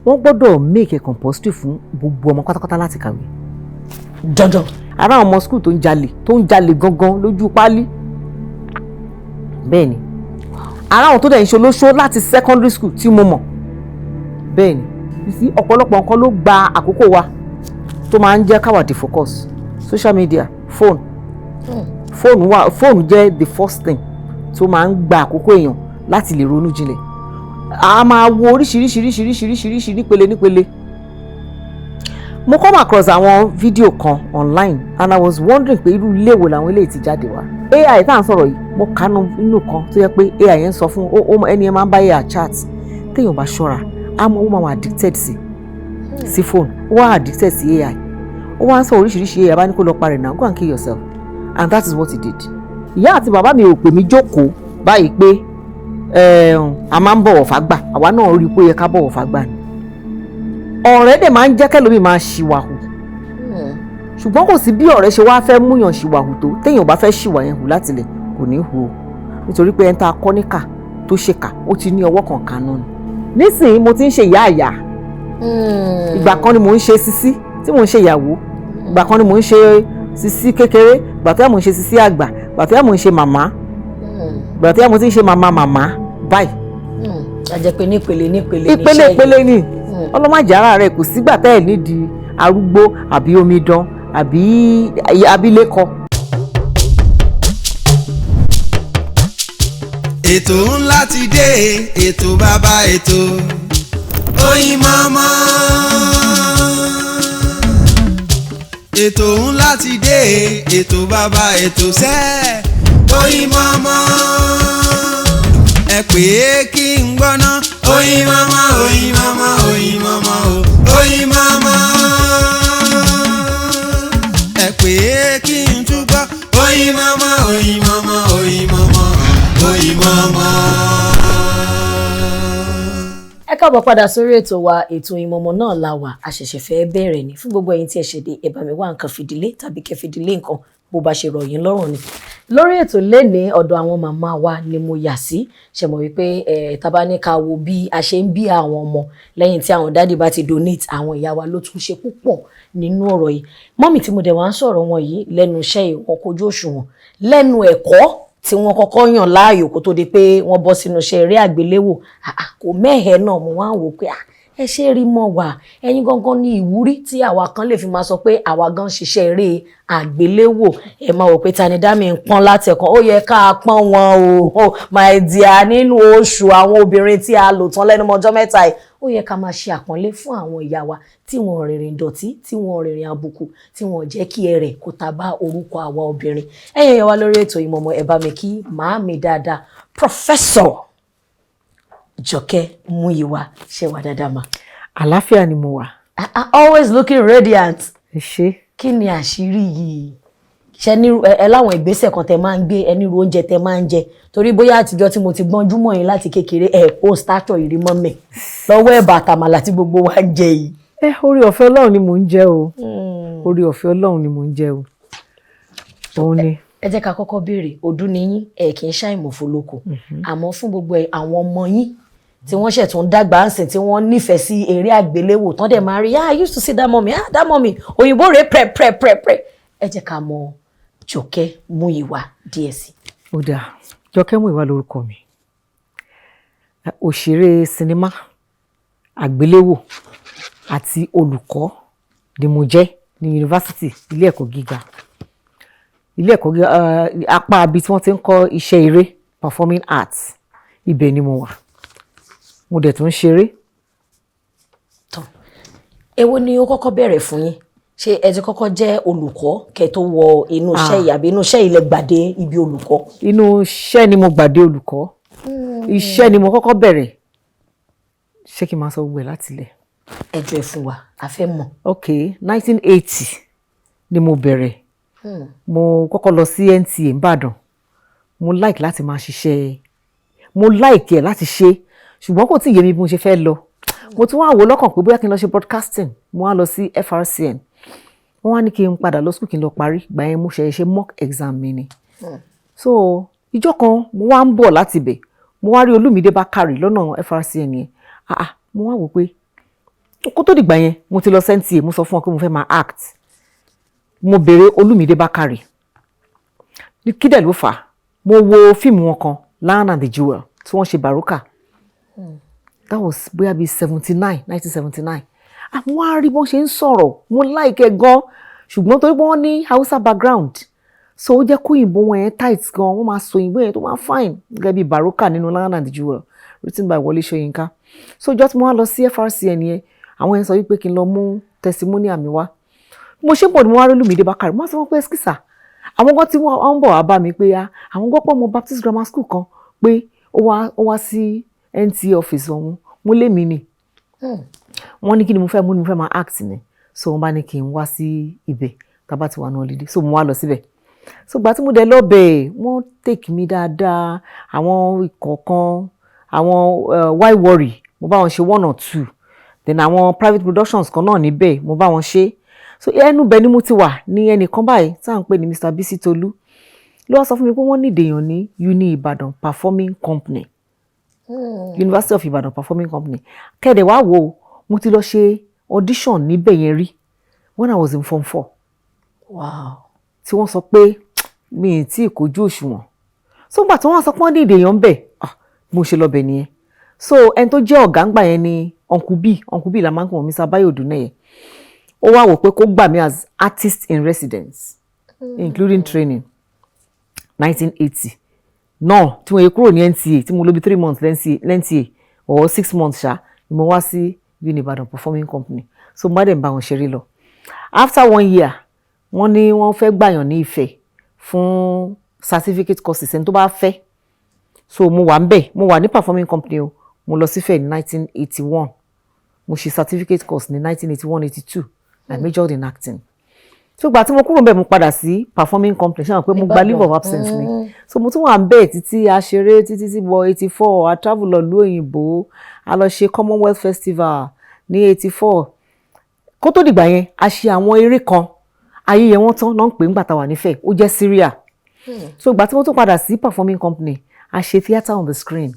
wọ́n gbọ́dọ̀ make a compulsory fún gbogbo ọmọ pátápátá láti kàwé. Dandan. Ara àwọn ọmọ school tó ń jalè gangan lójú páálí. Bẹ́ẹ̀ ni. Ara àwọn tó dẹ̀ ń ṣe olóṣó láti secondary school tí mo mọ̀. Bẹ́ẹ̀ ni. You see, ọ̀pọ̀lọpọ̀ nǹkan ló gba àkókò wa tó máa ń jẹ́ káwa defocus. Social media, phone. Phone jẹ́ the first thing tó máa ń gba àkókò èèyàn láti lè ronú jinlẹ̀. A máa wo oríṣiríṣi nípele. Mo come across àwọn fídíò kan online and I was wondering pé irú ilé wo làwọn eléyìí ti jáde wá. AI tá à ń sọ̀rọ̀ yìí mo kánú inú kan tó yẹ pé AI yẹn sọ fún ẹni yẹn máa ń bá AI chat téèyàn bá ṣọ́ra ó máa wà addicted sí phone ó wà addicted sí AI ó wá ń sọ oríṣiríṣi AI bá ní kó lọ parẹ́ náà go and kill yourself and that is what he did. Ìyá àti bàbá mi ò pè mí jókòó báyìí pé a máa ń bọ̀wọ̀ fágbà àwa náà rí i pé ó yẹ ká bọ̀wọ̀ fágbà ni. Ọ̀rẹ́ dẹ̀ máa ń jẹ́ kẹ́lòmíì máa ṣìwàhù ṣùgbọ́n kò sí bí ọ̀rẹ́ ṣe wá fẹ́ múyàn ṣìwàhù tó téèyàn bá fẹ́ ṣìwà yẹn hù láti lẹ̀ kò ní hù o nítorí pé ẹni tá a kọ́ níkà tó ṣèkà ó ti ní ọwọ́ kan kanú ni. Nísìnyí mo ti ń ṣe ìyá àyà ìgbà kan ni mò ń ṣe sisi tí mò ń ṣe ìyàwó ìgbà kan ni mò ń ṣe sisi kékeré ìgbà tó yà mò ń ṣe sisi àgbà ìgbà tó yà mò ń ṣe màmá ìgbà tó yà mò ti ń ṣe màmá báyìí. A jẹ́ pé nípele ni ọlọ́màjà ara rẹ̀ kò sígbà tẹ́ ẹ̀ nídìí arúgbó àbí omidan àbí abilékọ. Ètò ńlá ti dé ètò bàbá ètò Oyinmomo. Ètò ńlá ti dé ètò bàbá ètò sẹ́ Oyinmomo. Ẹ pè é kí n gbọ́ná Oyinmomo Oyinmomo. Ẹ pè é kí n túbọ̀ Oyinmomo. Ẹ káàbọ̀ padà sórí ètò wa ètò Oyinmomo náà la wà a ṣẹ̀ṣẹ̀ fẹ́ bẹ̀rẹ̀ ni fún gbogbo ẹ̀yin tí ẹ ṣẹ̀dẹ̀ ẹ bá mi wá nǹkan fìdílé tàbí kẹ́ fìdílé nǹkan bó bá ṣe rọ̀ yín lọ́rùn ni. Lórí ètò lénìí ọ̀dọ̀ àwọn màmá wa ni mo yà sí ṣe mọ̀ wípé tábà ní ká wo bí a ṣe ń bí àwọn ọmọ lẹ́yìn tí àwọn dádì bá ti donate àwọn ìyá wa ló tún ṣe púpọ̀ nínú ọ̀rọ̀ yìí. Mọ́mì tí mo dẹ̀ wá ń sọ̀rọ̀ wọn yìí lẹ́nu iṣẹ́ yìí wọn kojú òṣùwọ̀n lẹ́nu ẹ̀kọ́ tí wọ́n kọ́kọ́ yàn láàyò kó tó di pé wọ́n bọ́ sínú iṣẹ́ eré àgbéléwò kò mẹ́hẹ̀ẹ́ náà mo wá ń wò pé ẹ ṣe rí mọ́ wà ẹ̀yin gangan ní ìwúrí tí àwa kan lè fi máa sọ pé àwa gan ṣiṣẹ́ eré àgbéléwò ẹ máa wò pé Tani Dami ń pọ́n látẹ̀kan ó yẹ ká pọ́n wọn o my dear nínú oṣù àwọn obìnrin tí a lò tán lẹ́nu ọjọ́ mẹ́ta yìí ó yẹ ká máa ṣe àpọ́nlé fún àwọn ìyá wa tí wọ́n rìnrìn dọ̀tí tí wọ́n rìnrìn àbùkù tí wọ́n jẹ́ kí ẹrẹ̀ kó ta bá orúkọ àwa obìnrin. Ẹ̀yin ìyá wa lórí ètò Oyinmomo ẹ bá mi kí màámi dáadáa Professor JOKE MUYIWA ṣe wà dáadáa mà. Àlàáfíà ni mo wà. Always looking radiant. Ẹ ṣé. Kí ni àṣírí yìí? Ṣé ní ẹ láwọn ìgbésẹ̀ kan tẹ máa ń gbé ẹni ru oúnjẹ tẹ máa ń jẹ torí bóyá àtijọ́ tí mo ti gbọ́njú mọ́ yín láti kékeré post stature ìrí mọ́ mi lọ́wọ́ ẹ̀bà àtàmàlà tí gbogbo wa ń jẹ yìí. Orí ọ̀fẹ́ Ọlọ́run ni mò ń jẹ o. Orí ọ̀fẹ́ Ọlọ́run ni mò ń jẹ o. Òun ni. Ẹ jẹ́ ká kọ́kọ́ béèrè ọdún ni yín kì í ṣàìmọ̀fó lóko àmọ́ fún gbogbo àwọn ọmọ yín tí wọ́n ṣẹ̀ tún dàgbà ń sìn tí wọ́n nífẹ̀ẹ́ sí eré àgbéléwò tán dẹ̀ máa rí I used to see that mommy òyìnbó rẹ̀ prep ẹ jẹ́ ká mọ JOKE MUYIWA díẹ̀ sí. Ó dáa JOKE MUYIWA lórúkọ mi òṣèré sinimá àgbéléwò àti olùkọ́ ni mo jẹ́ ní yunifásitì ilé ẹ̀kọ́ gíga apá ibi tí wọ́n ti ń kọ́ iṣẹ́ eré performing arts ibẹ̀ ni mo wà mo dẹ̀ tún ṣeré. Tán èwo ni ó kọ́kọ́ bẹ̀rẹ̀ fún yín ṣé ẹ ti kọ́kọ́ jẹ́ olùkọ́ kẹ́ tó wọ inú iṣẹ́ yìí àbí inú iṣẹ́ yìí lẹ gbàdé ibi olùkọ́. Inú iṣẹ́ ni mo gbàdé olùkọ́ iṣẹ́ ni mo kọ́kọ́ bẹ̀rẹ̀ ṣé kí n máa sọ gbogbo ẹ̀ láti ilẹ̀. Ẹjọ́ ẹ fún wa a fẹ́ mọ̀. 1980 ni mo bẹ̀rẹ̀ mo kọ́kọ́ lọ sí NTA Ìbàdàn mo like láti máa ṣiṣẹ́ mo like ẹ̀ láti ṣe ṣùgbọ́n kò tí ì yé mi bí mo ṣe fẹ́ lọ mo tún wá wò lọ́kàn pé bóyá kí n lọ ṣe broadcasting mo wá lọ sí FRCN wọ́n wá ní kí n padà lọ school kí n lọ parí ìgbà yẹn mo ṣe mock exam mi ni so ìjọ́ kan mo wá ń bọ̀ láti bẹ̀ mo wá rí Olúmídé Bákàrè lọ́nà FRCN yẹn mo wá wò pé kó tó dìgbà yẹn mo ti lọ sẹ́ńtì mo sọ fún wọn pé mo fẹ́ máa act mo béèrè Olúmídé Bákàrè kí dẹ̀ ló fà á mo wo fíìmù wọn kan Lion and the Jewel tí wọ́n ṣe Bàrókà that was bóyá bíi 1979 àwọn á rí bọ́n ṣe ń sọ̀rọ̀ mo like ẹ̀ gan ṣùgbọ́n torí pé wọ́n ní Hausa background so ó jẹ́ kó òyìnbó wọn yẹn tight gan wọ́n máa sọ òyìnbó yẹn tó máa fine gẹ́gẹ́ bíi Bàrókà nínú Lion and the Jewel written by Wọlé Ṣóyínká so just mo wá lọ sí FRCN yẹn àwọn yẹn sọ wípé kí n lọ mú testimonial mi wá mo ṣe pọ̀ ni mo wá rí Olúmídé Bákàrè mo wá sọ wọn pé ẹskísà àwọn kan tí wọ́n bọ̀ wá bá mi pé àwọn gbọ́ pọ̀ ọmọ Baptist Grammar School kan pé ó wá sí NTA office ọ̀hún mo lé mi ni wọ́n ní kí ni mo fẹ́ máa act ni so wọ́n bá ní kí n wá sí ibẹ̀ tábà tí wà náà lédè so mo wá lọ síbẹ̀ so gbà tí mo dẹ̀ lọ bẹ̀ wọ́n take mi dáadáa àwọn ìkọ̀ọ̀kan àwọn why worry mo bá wọn ṣe 1 or 2 then àwọn private productions kan náà níbẹ̀ mo bá wọn ṣe so ẹnu bẹ̀ ni mo ti wà ní ẹnìkan báyìí tá à ń pè ní Mr. Bisi Tolu ló wá sọ fún mi pé wọ́n ní ìdèyàn ní Uni Ibadan Performing Company University of Ibadan Performing Company kẹ́dẹ̀ wá wò mo ti lọ ṣe audition níbẹ̀ yẹn rí when I was in Form 4 tí wọ́n sọ pé mi ì tí ì kojú òṣùwọ̀n so gbà tí wọ́n sọ pé wọ́n ní ìdèyàn bẹ̀ mo ṣe lọ bẹ̀ nìyẹn so ẹni tó jẹ́ ọ̀gá ńgbà yẹn ni Uncle B la máa ń pè wọ́n Mr. Bayo Oduneye ó wá wò pé kó gbà mí as artist in residence including training 1980 náà tí mo yẹ kúrò ní NTA tí mo lò bí 3 months lẹ́nTA or 6 months ṣá ni mo wá sí Uni Ibadan Performing Company so mo bá dẹ̀ ń bá wọn ṣeré lọ after 1 year wọ́n ní wọ́n fẹ́ gbàyàn ní Ifẹ̀ fún certificate courses ẹni tó bá fẹ́ so mo wà ń bẹ̀ mo wà ní Performing Company o mo lọ sífẹ̀ ní 1981 mo ṣe certificate course ní 1981-82 I majored in acting so gbà tí mo kúrò ń bẹ̀ mo padà sí Performing Company ṣé àwọn pé mo gba leave of absence ni so mo tún wà ń bẹ̀ títí a ṣeré títí wọ 84 a travel lọ ìlú òyìnbó a lọ ṣe Commonwealth Festival ní 84 kó tó dìgbà yẹn a ṣe àwọn eré kan ayé yẹn wọ́n tán náà ń pè ń gbà tá wà nífẹ̀ẹ́ ó jẹ́ Syria so gbà tí mo tún padà sí Performing Company a ṣe theatre on the screen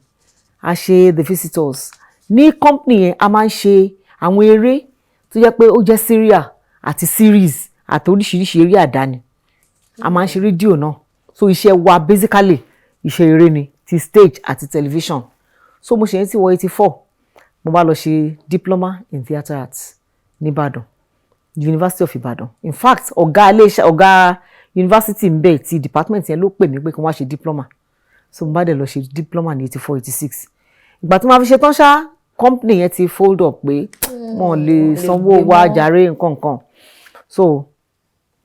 a ṣe The Visitors ní company yẹn a máa ń ṣe àwọn eré tó jẹ́ pé ó jẹ́ Syria àti series àti oríṣiríṣi eré àdáni a máa ń ṣe rédíò náà so iṣẹ́ wa basically iṣẹ́ eré ni ti stage àti television so mo ṣe yẹn ti wọ 84 mo bá lọ ṣe diploma in theatre arts nìbàdàn University of Ibadan in fact ọ̀gá university ń bẹ̀ ti department yẹn ló pè mí pé kí wọ́n wá ṣe diploma so mo bá dẹ̀ lọ ṣe diploma ní 84-86 ìgbà tí mo fi ṣe tán ṣá company yẹn ti fold up pé wọ́n lè sanwó wa jàre nǹkan so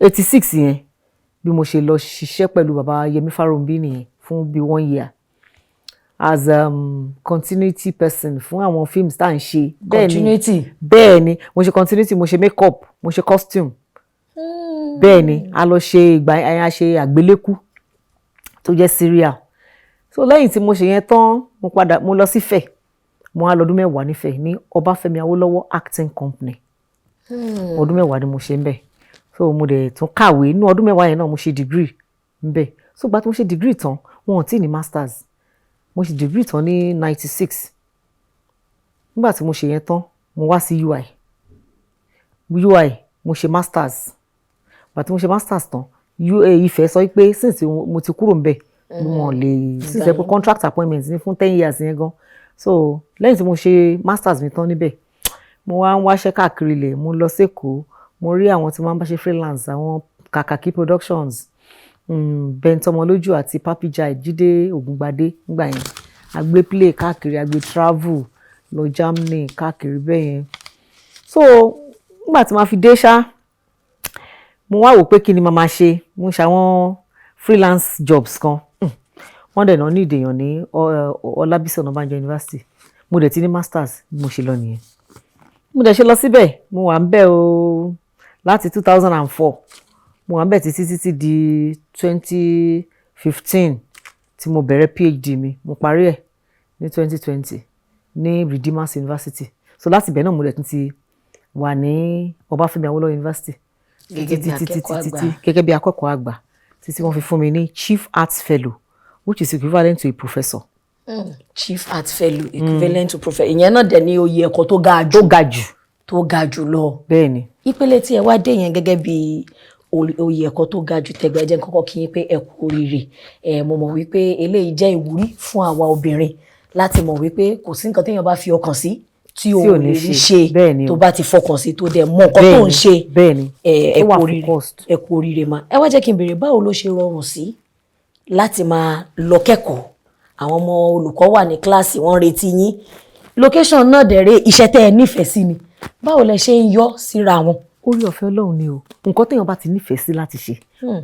86 yẹn bí mo ṣe lọ ṣiṣẹ́ pẹ̀lú bàbá Yẹmí Fáròǹbí nìyẹn fún bí 1 year as continuity person fún àwọn films tá à ń ṣe bẹ́ẹ̀ ni mo ṣe continuity mo ṣe make up mo ṣe costume bẹ́ẹ̀ ni a lọ ṣe a ṣe àgbélékú tó jẹ́ serial so lẹ́yìn tí mo ṣe yẹn tán mo lọ sífẹ̀ mo wá lọ́dún 10 nífẹ̀ ní Obafemi Awolowo Acting Company ọdún 10 ni mo ṣe ń bẹ̀ so mo dẹ̀ tún kàwé inú ọdún 10 yẹn náà mo ṣe degree ń bẹ̀ so gbà tí mo ṣe degree tán wọn ò tí ì ní masters mo ṣe degree tán ní 96 nígbà tí mo ṣe yẹn tán mo wá sí UI mo ṣe masters gbà tí mo ṣe masters tán Ifẹ̀ sọ pé since mo ti kúrò ń bẹ̀ mo lè since pé contract appointment ní fún 10 years yẹn gan so lẹ́yìn tí mo ṣe masters mi tán níbẹ̀ mo wá ń wáṣẹ́ káàkiri ilẹ̀ mo lọ sẹ́kọ̀ọ́ mo rí àwọn tí wọ́n bá ṣe freelance àwọn Kàkàkí productions Bẹ́ntọ́mọlójú àti Papi Jai Jídé Ògúngbadé nígbà yẹn a gbé play káàkiri a gbé travel lọ Germany káàkiri bẹ́ẹ̀ yẹn so nígbà tí màá fi dé ṣá mo wá wò pé kí ni màá máa ṣe mo ṣe àwọn freelance jobs kan wọ́n dẹ̀ náà ní ìdèyàn ní Ọlábísí Ọ̀nàbànjọ University mo dẹ̀ ti ní masters mo ṣe lọ nìyẹn mo dẹ̀ ṣe lọ síbẹ̀ mo wà ń bẹ̀ o láti 2004 mo wà ń bẹ̀ títí di 2015 tí mo bẹ̀rẹ̀ PhD mi mo parí ẹ̀ ní 2020 ní Redeemers University so láti ibẹ̀ náà mo dẹ̀ tún ti wà ní Obafemi Awolowo University gẹ́gẹ́ bí akẹ́kọ̀ọ́ àgbà títí wọ́n fi fún mi ní Chief Arts Fellow which is equivalent to a professor. Chief Arts Fellow equivalent to professor ìyẹn náà dẹ̀ ní oyè ẹ̀kọ́ tó ga jù. tó ga jù lọ. Bẹ́ẹ̀ni. Ìpele tí ẹ wá dé yẹn gẹ́gẹ́ bí oyè ẹ̀kọ́ tó ga jù tẹ̀gbẹ́ jẹ́ kọ́kọ́ kí yín pé ẹ kú oríire. Mo mọ̀ wípé eléyìí jẹ́ ìwúrí fún àwa obìnrin láti mọ̀ wípé kò sí nǹkan téèyàn bá fi ọkàn sí tí o lè rí ṣe tó bá ti fọkàn sí tó dẹ̀ mọ̀ nǹkan tó ń ṣe. Bẹ́ẹ̀ni. Ẹ kú oríire ma. Ẹ wá jẹ́ kí n béèrè báwo ló ṣe rọrùn sí láti máa lọ kẹ́kọ̀ọ́. Àwọn ọmọ olùkọ́ wà ní kíláàsì wọ́n retí yín. Location náà dẹ̀rẹ̀ iṣẹ́ tẹ́ ẹ nífẹ̀ẹ́ sí ni. Báwo lẹ ṣe ń yọ síra wọn? Orí ọ̀fẹ́ Ọlọ́run ni o. Nǹkan téèyàn bá ti nífẹ̀ẹ́ sí láti ṣe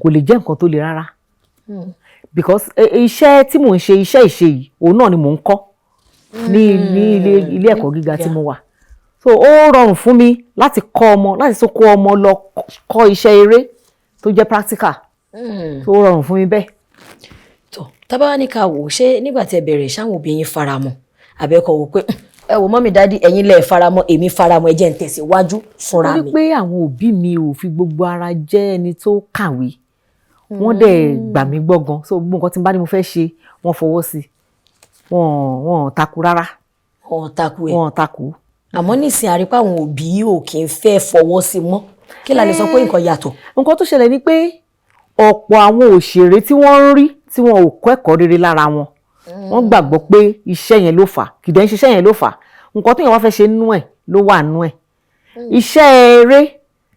kò lè jẹ́ nǹkan tó le rárá. Because iṣẹ́ tí mò ń ṣe iṣẹ́ ìṣe yìí òun náà ni mò ń kọ́ ní ilé ẹ̀kọ́ gíga tí mo wà. So ó rọrùn fún mi láti kọ́ ọmọ láti tún kó ọmọ lọ kọ́ iṣẹ́ eré tó jẹ́ practical. So ó rọrùn fún mi bẹ́ẹ̀. Tó tábà wá ní ká wò ṣé nígbà tí ẹ bẹ̀rẹ̀ ṣáwọn òbí yín faramọ́ àbẹ́kọ̀ wò pé ẹ wò mọ́mí dádì ẹ̀yin lẹ faramọ́ èmi faramọ́ ẹ jẹ́ n tẹ̀síwájú fúnra mi. Ó ní pé àwọn òbí mi ò fi gbogbo ara jẹ́ ẹni tó kàwé. Wọ́n dẹ̀ gbà mí gbọ́ gan. So gbogbo nǹkan tí n bá ní mo fẹ́ ṣe wọ́n fọwọ́ sí. Wọ́n takú rárá. Wọ́n takú. Àmọ́ nísìnyí àrípá àwọn òbí ò kì í fẹ́ fọwọ́ sí mọ́. Kí la lè sọ pé nǹkan yàtọ̀? Nǹkan tó ṣẹlẹ̀ ni pé ọ̀pọ̀ àwọn òṣèré tí wọ́n ń rí tí wọn ò kọ́ ẹ̀kọ́ rere lára wọn. Wọ́n gbàgbọ́ pé iṣẹ́ yẹn ló fà kìdẹ̀ ń ṣiṣẹ́ yẹn ló fà nǹkan téèyàn wá fẹ́ ṣe nínú ẹ̀ ló wà nínú ẹ̀. Iṣẹ́ eré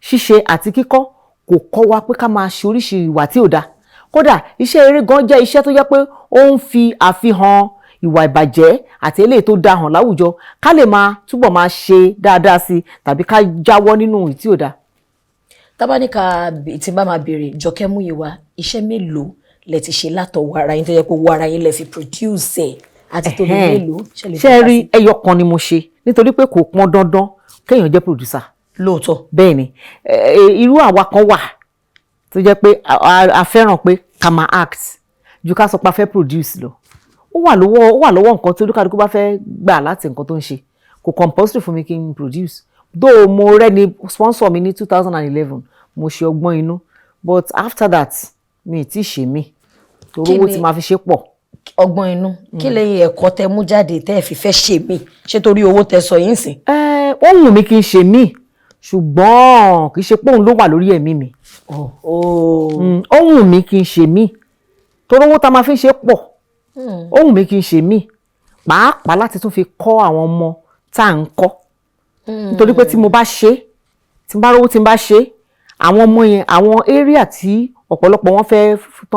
ṣíṣe àti kíkọ́ kò kọ́ wa pé ká máa ṣe oríṣi ìwà tí ò dáa. Kódà iṣẹ́ eré gan jẹ́ iṣẹ́ tó jẹ́ pé ó ń fi àfihàn ìwà ìbàjẹ́ àti eléyìí tó dáa hàn láwùjọ ká lè máa túbọ̀ máa ṣe dáadáa sí tàbí ká jáwọ́ nínú ìwà tí ò dáa. Tábánikà tí bá máa béèrè Jọkẹ́ Múyìwá iṣẹ́ mélòó lẹ ti ṣe látọwọ́ ara yín tó jẹ́ pé owó ara yín lẹ fi produce ẹ̀ àti tóbi mélòó ṣe rí ẹyọ kan ni mo ṣe nítorí pé kò pọn dandan kéèyàn jẹ́ producer. Lóòótọ́. Bẹ́ẹ̀ ni irú àwa kan wà tó jẹ́ pé a fẹ́ràn pé ká máa act ju ká sọ pé a fẹ́ produce lọ. Ó wà lọ́wọ́ nǹkan tí olúkàlùkù bá fẹ́ gbà láti nǹkan tó ń ṣe kò compulsory fún mi kí n produce. Though mo rẹ́ni sponsor mi ní 2011 mo ṣe ọgbọ́n inú but after that mi ì tí ì ṣe mí torí owó tí máa fi ṣe pọ̀. Ọgbọ́n inú kí lẹ́yìn ẹ̀kọ́ tẹ mú jáde tẹ́ ẹ fi fẹ́ ṣe mí ṣé torí owó tẹ sọ yín sìn. Ó wù mí kí n ṣe mí ṣùgbọ́n kì í ṣe pé òun ló wà lórí ẹ̀mí mi. Ó wù mí kí n ṣe mí torí owó tá máa fi ṣe pọ̀. Ó wù mí kí n ṣe mí pàápàá láti tún fi kọ́ àwọn ọmọ tá à ń kọ́ nítorí pé tí mo bá ṣe tí n bá rówó tí n bá ṣe àwọn ọmọ yẹn àwọn area tí ọ̀pọ̀lọpọ̀ wọn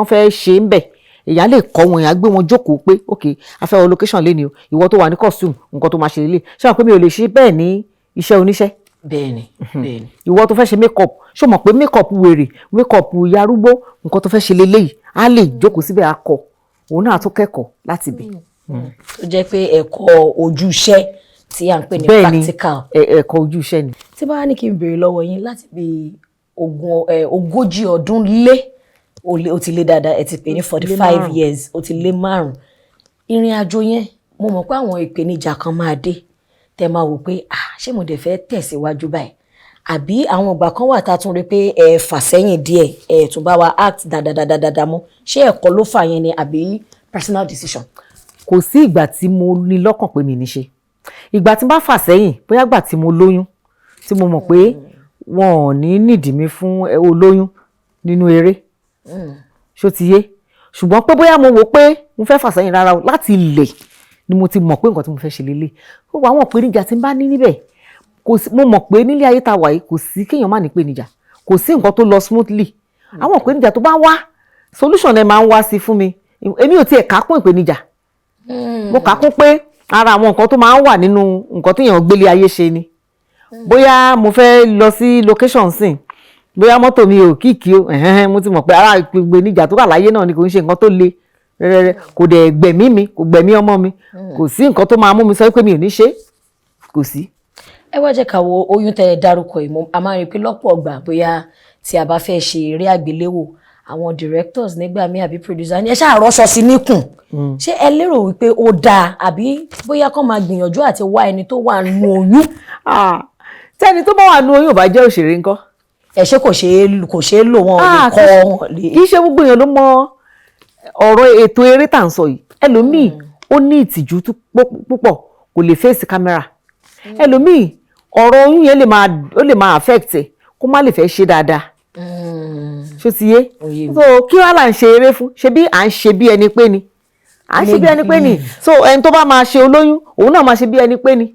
fẹ́ ṣe ń bẹ̀ èèyàn lè kọ́ wọn èèyàn gbé wọn jókòó pé ok a fẹ́ wọ location lé ni o ìwọ tó wà ní costume nǹkan tó máa ṣe lélẹ̀ ṣé wọn pé mi ò lè ṣe bẹ́ẹ̀ ní iṣẹ́ oníṣẹ́. Bẹ́ẹ̀ni. Ìwọ tó fẹ́ ṣe make up ṣó mọ̀ pé make up wèrè make up yarúgbó nǹkan tó fẹ́ ṣe lélẹ́yìí á lè jókòó síbẹ̀ á kọ́ òun náà tó kẹ́kọ̀ọ́ láti bẹ̀. Tó jẹ́ pé ẹ̀kọ́ ojúṣe tí à ń pè ní practical. Ẹ̀kọ́ ojúṣe ni. Tí bá ní kí n béèrè lọ́wọ́ yín láti bí ogójì ọdún lé ó ti lé dáadáa ẹ ti pè ní 45 years ó ti lé 5 ìrìn àjò yẹn mo mọ̀ pé àwọn ìpèníjà kan máa dé tẹ́ máa wò pé ṣé mo dẹ̀ fẹ́ tẹ̀síwájú báyìí àbí àwọn ìgbà kan wà tá a tún rí pé ẹ fà sẹ́yìn díẹ̀ ẹ tún bá wa act dáadáa mọ́ ṣé ẹ̀kọ́ ló fà yẹn ni àbí personal decision. Kò sí ìgbà tí mo ní lọ́kàn pé mi ní ṣe ìgbà tí n bá fà sẹ́yìn bóyá ìgbà tí mo lóyún tí mo mọ̀ pé wọn ò ní nídìí mi fún olóyún nínú eré ṣó ti yé ṣùgbọ́n pé bóyá mo wò pé mo fẹ́ fà sẹ́yìn rárá o láti ilẹ̀ ni mo ti mọ̀ pé nǹkan tí mo fẹ́ ṣe lélẹ̀ gbogbo àwọn ìpèníjà tí n bá ní níbẹ̀ mo mọ̀ pé nílé ayé tá wà yìí kò sí kéèyàn má ní ìpèníjà kò sí nǹkan tó lọ smoothly àwọn ìpèníjà tó bá wá solution ẹ máa ń wá sí fún mi èmi ò tiẹ̀ kákún ìpèníjà mo kákún pé ara àwọn nǹkan tó máa ń wà nínú nǹkan téèyàn gbélé ayé ṣe ni bóyá mo fẹ́ lọ sí location sìn bóyá mọ́tò mi ò kíkì o mo ti mọ̀ pé ara ìpèníjà tó wà láyé náà ni kò ń ṣe nǹkan tó le rẹ́rẹ́rẹ́ kò dẹ̀ gbẹ̀mí mi kò gbẹ̀mí ọmọ mi kò sí nǹkan tó máa mú mi sọ pé mi ò ní ṣe kò sí. Ẹ wá jẹ́ ká wo oyún tẹ́ ẹ dárúkọ yìí a máa rí i pé lọ́pọ̀ ọgbà bóyá tí a bá fẹ́ ṣe eré àgbéléwò àwọn directors nígbà míì àbí producer ni ẹ ṣáà rọ́ṣọ sí níkùn ṣé ẹ lérò wípé ó dáa àbí bóyá kán máa gbìyànjú àti wá ẹni tó wà nínú oyún. Tẹ́ni tó bá wà nínú oyún ò bá jẹ́ òṣèré ńkọ́. Ẹ ṣé kò ṣeé lò wọn lè kọ́ wọn lè. Kì í ṣe gbogbo èèyàn ló mọ ọ̀rọ̀ ètò eré tá à ń sọ yìí ẹlòmíì ó ní ìtìjú púpọ̀ kò lè fèsì kámẹ́rà ẹlòmíì ọ̀rọ̀ oyún yẹn lè máa affect ẹ̀ kó má lè fẹ́ ṣe dáadáa. Ṣó ti yé? So kí wàá là ń ṣe eré fún? Ṣé bí à ń ṣe bí ẹni pé ni? À ń ṣe bí ẹni pé ni. So ẹni tó bá máa ṣe olóyún òun náà máa ṣe bí ẹni pé ni.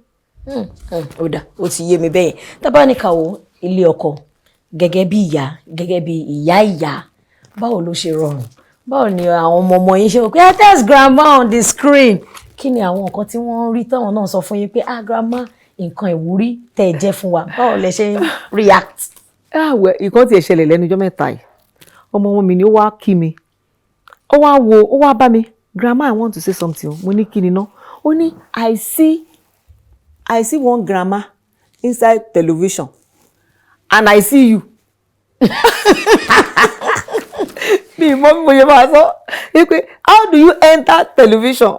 Ó dà, ó ti yé mi bẹ́ẹ̀. Tábà ní ká wo ilé ọkọ gẹ́gẹ́ bí ìyá, gẹ́gẹ́ bí ìyá, báwo ló ṣe rọrùn? Báwo ni àwọn ọmọ yín ṣe wò pé there's grandma on the screen? Kí ni àwọn nǹkan tí wọ́n rí táwọn náà sọ fún yín pé grandma nǹkan ìwúrí tẹ́ ẹ jẹ́ fún wa? Báwo lẹ ṣe ń react? Nǹkan tí ẹ ṣẹlẹ̀ lẹ́nu ọjọ́ mẹ́ta yìí, ọmọ mi ni ó wá kí mi, ó wá bá mi, grandma I want to say something. Mo ní kí ni ná? Ó ní I see one grandma inside television and I see you. Mi mọ̀ bí mo ṣe máa sọ pé how do you enter television?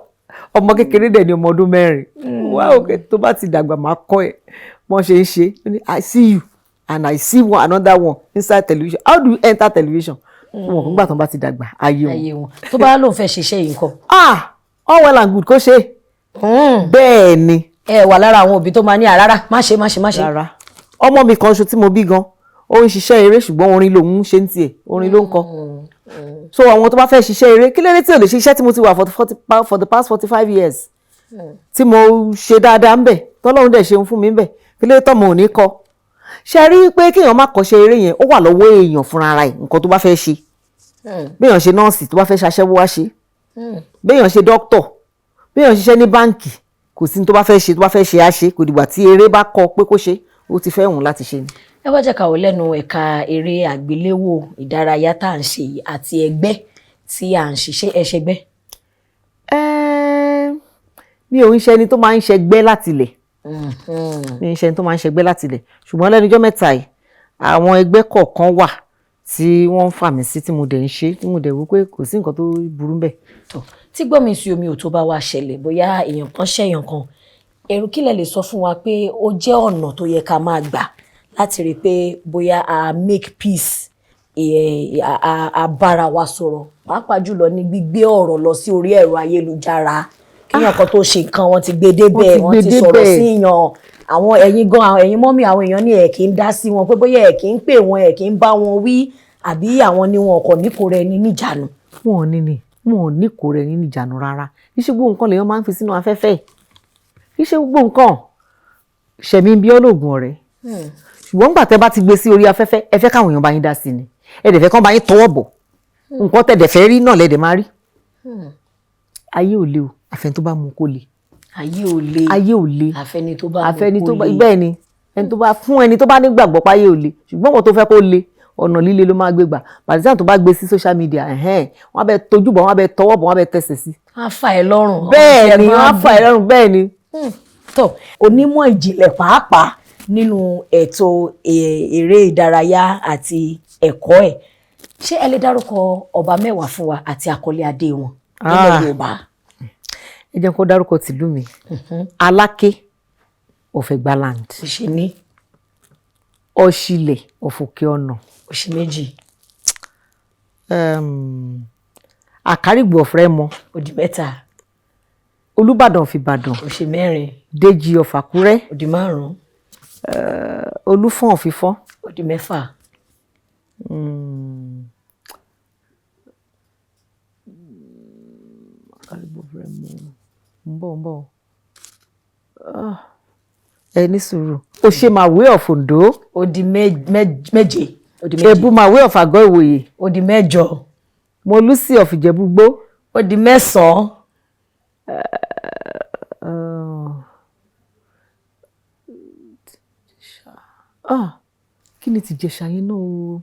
Ọmọ kékeré dẹ̀ ni ọmọ ọdún 4. Wá òkè tó bá ti dàgbà máa kọ́ ẹ̀ wọ́n ṣe ń ṣe. I see you and I see another one inside television. How do you enter television? Wọn kò gbà tán bá ti dàgbà ayé wọn. Tó bá lóun fẹ́ ṣiṣẹ́ yìí nǹkan. All well and good kó ṣe. Bẹ́ẹ̀ ni. Ẹ wà lára àwọn òbí tó máa ní àrárá má ṣe. Rárá. Ọmọ mi kan ṣo tí mo bí gan, ó ń ṣiṣẹ́ eré ṣùgbọ́n orin lòun ń ṣe ń tiẹ̀, orin ló ń kọ. So àwọn tó bá fẹ́ ṣiṣẹ́ eré, kí lóde tí ò lè ṣiṣẹ́ tí mo ti wà for the past 45 years. Tí mo ṣe dáadáa ń bẹ̀, tọ́lọ́run dẹ̀ ṣeun fún mi ń bẹ̀, kí lóde tọ́mọ ò ní kọ. Ṣe rí pé kéèyàn má kọ́ṣẹ́ eré yẹn, ó wà lọ́wọ́ èèyàn fúnra rẹ̀ nǹkan tó bá fẹ́ ṣe. Béèyàn ṣe nọ́ọ̀sì tó bá fẹ́ ṣaṣẹ́wó wá ṣe. Béèyàn ṣe dókítọ̀, béèyàn ṣiṣẹ́ ní báǹkì, kò sí tó bá fẹ́ ṣe á ṣe, kò dìgbà tí eré bá kọ pé kó ṣe, ó ti fẹ́ hùn láti ṣe ni. Ẹ wá jẹ́ ká wò lẹ́nu ẹ̀ka eré àgbéléwò ìdárayá tá à ń ṣe yìí àti ẹgbẹ́ tí à ń ṣiṣẹ́ ẹṣẹgbẹ́. Mi ò ń ṣe ẹni tó máa ń ṣẹgbẹ́ láti ilẹ̀. Mi ń ṣe ẹni tó máa ń ṣẹgbẹ́ láti ilẹ̀. Ṣùgbọ́n lẹ́nu ọjọ́ mẹ́ta yìí, àwọn ẹgbẹ́ kọ̀ọ̀kan wà tí wọ́n ń fà mí sí tí mo dẹ̀ ń ṣe, tí mo dẹ̀ wò pé kò sí nǹkan tó burú bẹ́ẹ̀. Tí gbọ́mi sí omi ò tó bá wá ṣẹlẹ̀, bóyá èèyàn kan ṣẹ̀yàn kan, èrò kílẹ̀ lè sọ fún wa pé ó jẹ́ ọ̀nà tó yẹ ká máa gbà láti rí i pé bóyá a make peace, a bára wa sọ̀rọ̀, pàápàá jùlọ ní gbígbé ọ̀rọ̀ lọ sí orí ẹ̀rọ ayélujára. Kíyàn kan tó ṣe nǹkan wọn ti gbé débẹ̀, wọ́n ti sọ̀rọ̀ sí yàn. Àwọn ẹ̀yin mọ́mì àwọn èèyàn ní ẹ̀ kì í dá sí wọn pé bóyá ẹ̀ kì í pè wọn, ẹ̀ kì í bá wọn wí, àbí àwọn ni wọn kò ní kó rẹ ní níjànú. Wọn ò ní kó rẹ ní níjànú rárá. Iṣẹ́ gbogbo nǹkan lèèyàn máa ń fi sínú afẹ́fẹ́. Iṣẹ́ gbogbo nǹkan ṣẹ̀mí bí ọlọ́gùn ọ̀rẹ́. Ṣùgbọ́n nígbà tẹ́ bá ti gbé sí orí afẹ́fẹ́, ẹ fẹ́ káwọn èèyàn bá yín dá sí ni. Ẹ dẹ̀ fẹ́ kán bá yín tọwọ́ bọ̀. Nǹkan tẹ́ dẹ̀ fẹ́ rí náà lẹ́dẹ̀ máa rí. Ayé ò le o, àfẹni tó bá mú kó le. Ayé ò le. Àfẹni tó bá mú kó le. Bẹ́ẹ̀ ni, fún ẹni tó bá nígbàgbọ́ pé ayé ò le. Ṣùgbọ́n wọn tó fẹ́ kó le, ọ̀nà líle ló máa gbé gbà. Bàtí tó bá gbé sí social media, wọ́n á bẹ tojú bọ̀, wọ́n á bẹ tọwọ́ bọ̀, wọ́n á bẹ tẹsẹ̀ sí. Wọ́n á fà ẹ́ lọ́rùn. Bẹ́ẹ̀ ni, wọ́n á fà ẹ́ lọ́rùn, bẹ́ẹ̀ ni. Tó onímọ̀ ìjìnlẹ̀ pàápàá nínú ètò eré ìdárayá àti ẹ̀kọ́ ẹ̀. Ṣé ẹ lè dárúkọ ọba mẹ́wàá fún wa àti àkọlé adé wọn nílẹ̀ Yorùbá? Ẹ jẹ́ kó dárúkọ tìlú mi. Aláké of Egbaland. Òṣìní. Ọ̀ṣìlẹ̀ of Òkè Ọ̀nà. Òṣì méjì. Àkárìgbò of Rẹ́mọ. Òdì mẹ́ta. Olúbàdàn of Ìbàdàn. Òṣì mẹ́rin. Déjì of Àkúrẹ́. Òdì márùn-ún. Olúfọ̀n of Ifọ̀n. Òdì mẹ́fà. Àkárìgbò of Rẹ́mọ. ń bọ̀. Ẹ ní sùúrù. Òṣèmàwé of Oǹdó. Òdì méje. Èbùmàwé of Àgọ́ Ìwòyè. Òdì mẹ́jọ. Mọ̀lúsì of Ìjẹ̀bú-Igbó. Òdì mẹ́sàn-án. Kí ni ti Ìjẹ̀ṣà yẹn náà o?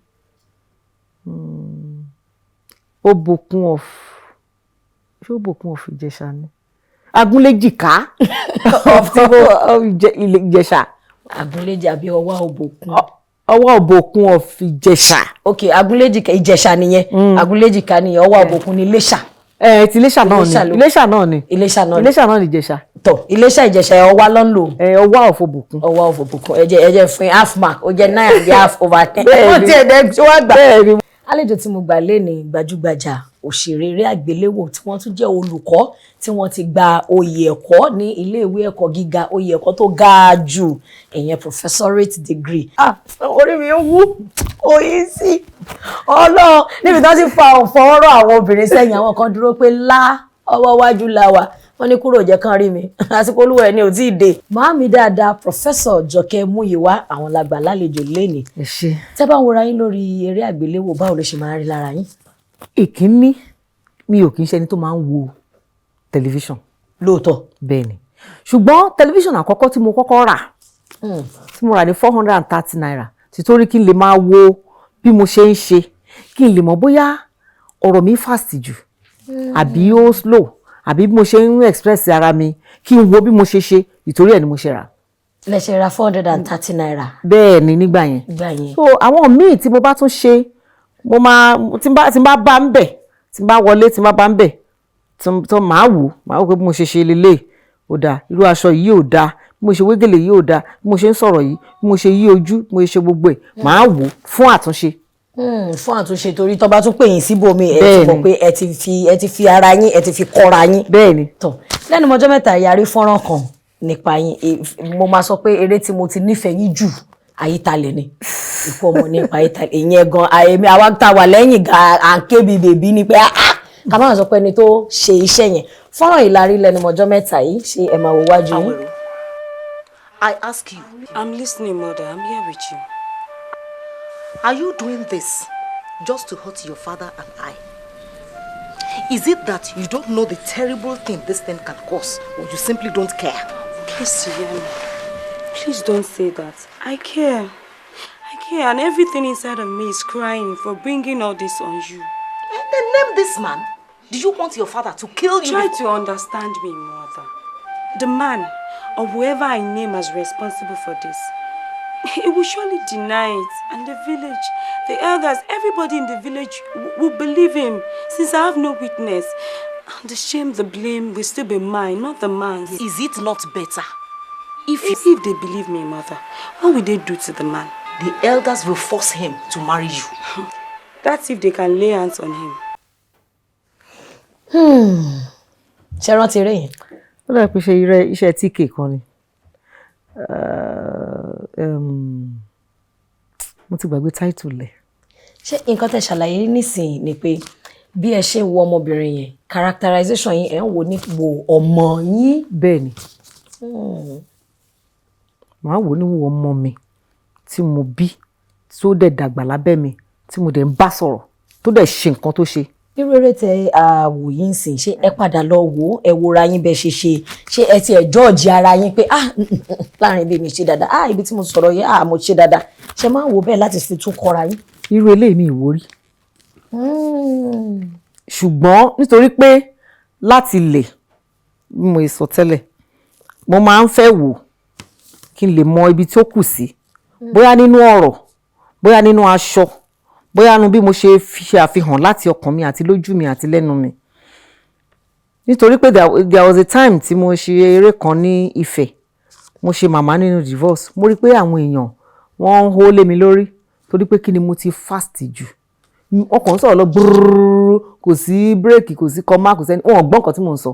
Òbòkun of Ìjẹ̀ṣà ni. Agúnléjìká Ìjẹ̀ṣà. Agúnléjì àbí ọwá òbòkun. Ọwá òbòkun of Ìjẹ̀ṣà. Ok, Agúnléjìká Ìjẹ̀ṣà nìyẹn. Agúnléjìká nìyẹn, ọwá òbòkun ní Iléṣà. Ti Iléṣà náà ni. Iléṣà náà ni Ìjẹ̀ṣà. Tọ́ Iléṣà Ìjẹ̀ṣà ọwá ló ń lò. Ọwá of Òbòkun. Ọwá of Òbòkun. Ẹ jẹ́ fún half mark, ó jẹ́ 9.5/10. Wọ́n ti ẹ̀dẹ̀ tí wọ́n gbà. àlejò tí mo gbà lé ní gbajúgbajà òṣèré eré àgbéléwò tí wọ́n tún jẹ́ olùkọ́ tí wọ́n ti gba oyè ẹ̀kọ́ ní iléèwé ẹ̀kọ́ gíga, oyè ẹ̀kọ́ tó ga jù, ìyẹn professorate degree. Orí mi ń wú oyè sí ọlọ́run níbi tó ti fa ọ̀fọ̀ọ́rọ̀ àwọn obìnrin sẹ́yìn, àwọn kan dúró pé ọwọ́ wájú la wà, wọ́n ní kúrò jẹ́ kán rí mi àsìkò olúwa ẹni ò tí ì dé. Màámi dáadáa Professor Jọkẹ́ Múyìwá àwọn làgbà lálejò lénìí. ẹ ṣé. Tẹ́ bá ń wòra yín lórí eré àgbéléwò báwo ló ṣe máa ń rí lára yín? Ìkíní mi ò kì í ṣe ẹni tó máa ń wo tẹlifíṣàn. Lóòótọ́. Bẹ́ẹ̀ ni, ṣùgbọ́n tẹlifíṣàn àkọ́kọ́ tí mo kọ́kọ́ rà tí mo rà ní 430 naira títorí kí n lè máa wo bí mo ṣe ń ṣe, kí n lè mọ̀ bóyá ọ̀rọ̀ mi fast jù àbí ó slow àbí bí mo ṣe ń express ara mi, kí n wo bí mo ṣe ṣe, ìtorí ẹ̀ ni mo ṣe rà. Lẹ ṣe ra 430 naira. Bẹ́ẹ̀ ni nígbà yẹn. So àwọn míì tí mo bá tún ṣe mo máa tí n bá bá ń bẹ̀, tí n bá wọlé tí n bá bá ń bẹ̀ tó máa wò pé bí mo ṣe ṣe lélẹ̀ ó dáa, irú aṣọ yìí ò dáa, bí mo ṣe wégele yìí ò dáa, bí mo ṣe ń sọ̀rọ̀ yìí, bí mo ṣe yí ojú, bí mo ṣe gbogbo ẹ̀ máa wò fún àtúnṣe. Fún àtúnṣe torí tó bá tún pè yín síbòmí ẹ ti mọ̀ pé ẹ ti fi ara yín, ẹ ti fi kọ́ra yín. Bẹ́ẹ̀ni. Tọ́ lẹ́nu ọjọ́ mẹ́ta yarí fọ́nrán kan nípa yín, mo máa sọ pé eré tí mo ti nífẹ̀ẹ́ yín jù Ayítalẹ̀ ni, ikú ọmọ nípa Ayítalẹ̀, ìyẹn gan àyèmí àwa tá wà lẹ́yìn gan à ń ké bíi bèbí ni pé ká máa sọ pé ẹni tó ṣe iṣẹ́ yẹn. Fọ́nrán ìlarí lẹ́nu ọjọ́ mẹ́ta yìí ṣe ẹ máa wo wájú yín. I ask you. I'm listening, mother. I'm here with you. Are you doing this just to hurt your father and I? Is it that you don't know the terrible thing this thing can cause, or you simply don't care? Please, Siyami. Please don't say that. I care. I care, and everything inside of me is crying for bringing all this on you. Then name this man. Do you want your father to kill you? Try to understand me, mother. The man, or whoever I name as responsible for this, he will surely deny it. And the village, the elders, everybody in the village will believe him, since I have no witness. And the shame, the blame will still be mine, not the man's. Is it not better? If they believe me, mother, what will they do to the man? The elders will force him to marry you. That's if they can lay hands on him. Ṣé rántí eré yẹn? Ó dà pé ṣe iṣẹ́ TK kan ni. Mo ti gbàgbé title lẹ̀. Ṣé nǹkan tẹ́ ṣàlàyé nísìnyí ni pé bí ẹ ṣe ń wo ọmọbìnrin yẹn, characterization yín ẹ̀ ń wo nípò ọmọ yín? Bẹ́ẹ̀ ni. Màá wò níwò ọmọ mi tí mo bí, tó dẹ̀ dàgbà lábẹ́ mi, tí mo dẹ̀ ń bá sọ̀rọ̀, tó dẹ̀ ṣe nǹkan tó ṣe. Irú eré tẹ àwò yín sìn, ṣé ẹ padà lọ wò ẹ wòra yín bẹ ṣe ẹ ti ẹ jọ́ọ̀jì ara yín pé láàrin ibi mi ṣe dáadáa, ibi tí mo sọ̀rọ̀ yẹn mo ṣe dáadáa, ṣe máa ń wò bẹ́ẹ̀ láti fi tún kọ́ra yín? Irú eléyìí mi ìwò rí. Ṣùgbọ́n nítorí pé láti lè bí mo sọ tẹ́lẹ̀, mo máa ń fẹ́ wò kí n lè mọ ibi tí ó kù sí, bóyá nínú ọ̀rọ̀, bóyá nínú aṣọ, bóyá nu bí mo ṣe fi àfihàn láti ọkàn mi àti lójú mi àti lẹ́nu mi. Nítorí pé there was a time tí mo ṣe eré kan ní Ifẹ̀, mo ṣe màmá nínú divorce, mo rí pé àwọn èèyàn wọ́n ń hó lé mi lórí torí pé kí ni mo ti fast jù. Ọkàn sọ̀rọ̀ lọ brrrr, kò sí bírèkì, kò sí kọmá, kò sẹ́ni, wọn ò gbọ́ nǹkan tí mò ń sọ.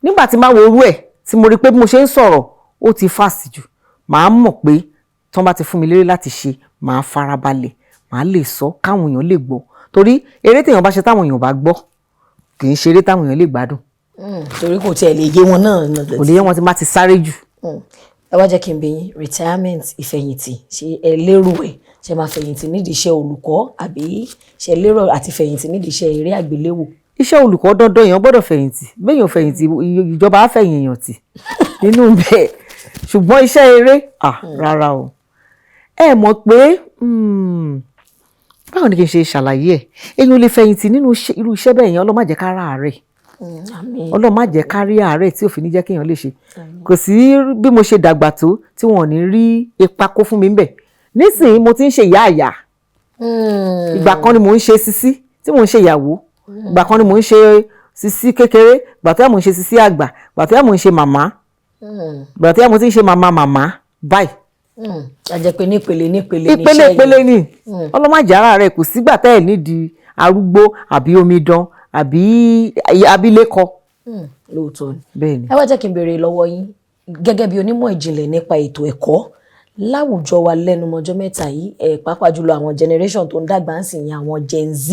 Nígbà tí máa wo orú ẹ̀ tí mo rí pé bí mo ṣe ń sọ̀rọ̀ ó ti fast jù, màá mọ̀ pé tí wọ́n bá ti fún mi léré láti ṣe, màá farabalẹ̀, màá lè sọ káwọn èèyàn lè gbọ́. Torí eré téèyàn bá ṣe táwọn èèyàn bá gbọ́ kì í ṣe eré táwọn èèyàn lè gbádùn. Torí kò tiẹ̀ lè yé wọn náà. Kò lè yé wọn tí má ti sáré jù. Ẹ wá jẹ́ kí n bi yín, retirement, ìfẹ̀yìntì, ṣé ẹ lérò ẹ̀ ṣe máa fẹ̀yìntì nídìí iṣẹ́ olùkọ́ àbí ṣe lérò àti fẹ̀yìntì nídìí iṣẹ́ eré àgbéléwò? Iṣẹ́ olùkọ́ dandan èèyàn gbọ́dọ̀ fẹ̀yìntì, béèyàn fẹ̀yìntì ìjọba á fẹ̀yìn èèyàn tì nínú bẹ́ẹ̀. Ṣùgbọ́n iṣẹ́ eré rárá o. Ẹ mọ̀ pé báwo ni kí n ṣe ṣàlàyé ẹ̀, èèyàn lè fẹ̀yìntì nínú irú iṣẹ́ bẹ́ẹ̀ yẹn, Ọlọ́run má jẹ́ ká rí àárẹ̀. Ọlọ́run má jẹ́ ká rí àárẹ̀ tí ò fi ní jẹ́ kéèyàn lè ṣe. Kò sí bí mo ṣe dàgbà tó tí wọn ò ní rí ipa kó fún mi ńbẹ̀. Nísìnyí mo ti ń ṣe ìyá àyà. Ìgbà kan ni mò ń ṣe sisi tí mò ń ṣe ìyàwó. Ìgbà kan ni mò ń ṣe sisi kékeré, ìgbà tó yà mò ń ṣe sisi àgbà, ìgbà tó yà mò ń ṣe màmá, ìgbà tó yà mò ti ń ṣe màmá báyìí. àjẹ́ pé nípele ní ìpele ni ọlọ́màjì ara rẹ̀ kò sígbà tẹ́ ẹ̀ nídìí arúgbó àbí omidan àbí abilékọ. Lóòótọ́ ni. Bẹ́ẹ̀ ni. Ẹ wá jẹ́ kí n béèrè lọ́wọ́ yín gẹ́gẹ́ bí onímọ̀ ìjìnlẹ̀ nípa ètò ẹ̀kọ́ láwùjọ wa lẹ́nu mọ́jọ́ mẹ́ta yìí pàápàá jùlọ àwọn generation tó ń dàgbà ń sìn yín àwọn Gen Z.